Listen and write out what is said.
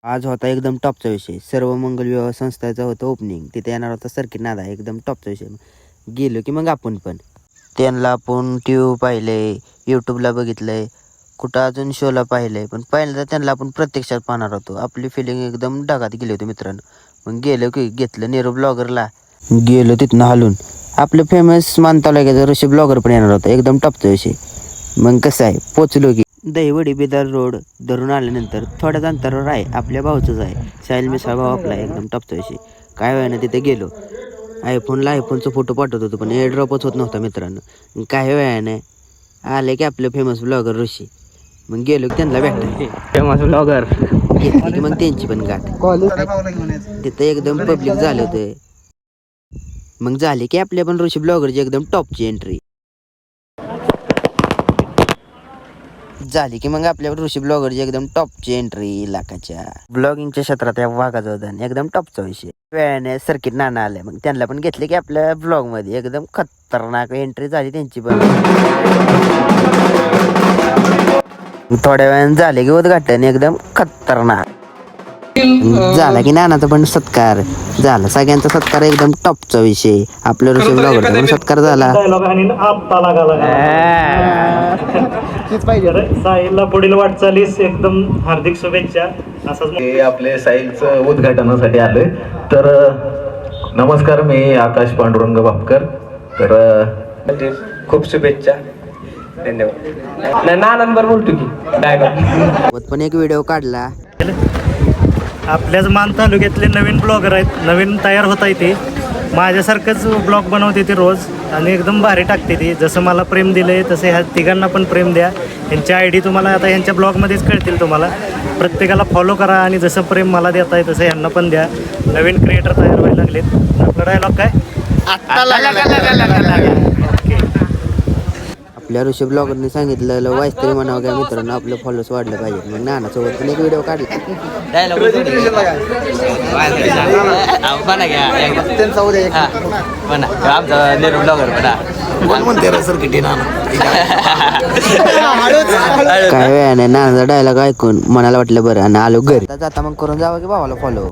आज होता एकदम टॉपचा विषय. सर्व मंगल विवाह संस्थेचा होतं ओपनिंग. तिथे येणार होता सर्किट नादा. एकदम टॉपचा विषय. गेलो की मग आपण पण त्यांना आपण टीव्ही पाहिलंय, यूट्यूबला बघितलंय, कुठं अजून शोला पाहिलंय, पण पहिल्यांदा त्यांना आपण प्रत्यक्षात पाहणार होतो. आपली फिलिंग एकदम ढगात गेली होती मित्रांनो. मग गेलो की घेतलं नेहरू ब्लॉगरला. गेलो तिथनं हलून. आपलं फेमस मानताला गेलं ऋषी ब्लॉगर पण येणार होता. एकदम टॉपचा विषय. मग कसं आहे, पोचलो की दहीवडी बिदार रोड धरून आल्यानंतर थोड्याच अंतरावर आहे आपल्या भाऊचंच आहे साहिल मिसळ भाऊ आपला. एकदम टॉपचा विषय. काय व्हायना तिथे गेलो. आयफोनचा फोटो पाठवत होतो पण एअर ड्रॉपच होत नव्हता मित्रांनो. काय व्हायना आले की आपलं फेमस ब्लॉगर ऋषी. मग गेलो की त्यांना भेटायला. फेमस ब्लॉगर घेतली की मग त्यांची पण गाठ. तिथं एकदम पब्लिक झालं होतं. मग झाली की आपल्या पण ऋषी ब्लॉगरची एकदम टॉपची एंट्री झाली की मग आपल्यावर ऋषी ब्लॉगरची एकदम टॉपची एंट्री लाखाच्या ब्लॉगिंगच्या क्षेत्रात या वाघाचं होतं. एकदम टॉपचा विषय. वेळाने सर्किट नाना आले. मग त्यांना पण घेतले की आपल्या ब्लॉग मध्ये एकदम खतरनाक एंट्री झाली त्यांची पण. थोड्या वेळाने झाले की उद्घाटन एकदम खतरनाक झाला की नानाचा पण सत्कार झाला. सगळ्यांचा सत्कार एकदम टॉपचा विषय. आपल्या ऋषी ब्लॉगरचा पण सत्कार झाला. साहिलला पुढील वाटचालीस एकदम हार्दिक शुभेच्छा. असंच आपले साहिलचं उद्घाटनासाठी आलोय. तर नमस्कार, मी आकाश पांडुरंग बापकर. तर खूप शुभेच्छा. धन्यवाद. ना नंबर बोलतो की काय पण एक व्हिडिओ काढला. आपल्याच मान तालुक्यातले नवीन ब्लॉगर आहेत. नवीन तयार होत आहे ते. माझ्यासारखंच ब्लॉग बनवते ते रोज आणि एकदम भारी टाकते ती. जसं मला प्रेम दिलंय तसं ह्या तिघांना पण प्रेम द्या. यांच्या आय डी तुम्हाला आता ह्यांच्या ब्लॉगमध्येच कळतील तुम्हाला. प्रत्येकाला फॉलो करा आणि जसं प्रेम मला देत आहे तसं ह्यांना पण द्या. नवीन क्रिएटर तयार व्हायला लागलेत. आपला डायलॉग काय? आपल्या ऋषी ब्लॉगरने सांगितलेलं वाईस तरी म्हणावं काय मित्रांनो, आपलं फॉलोअर्स वाढलं पाहिजे. मग नानासोबत पण एक व्हिडिओ काढला. काय वेळाने नानाचा डायलॉग ऐकून मनाला वाटलं बरं आणि आलो घरी. जाता मग करून जावं की भावाला फॉलो.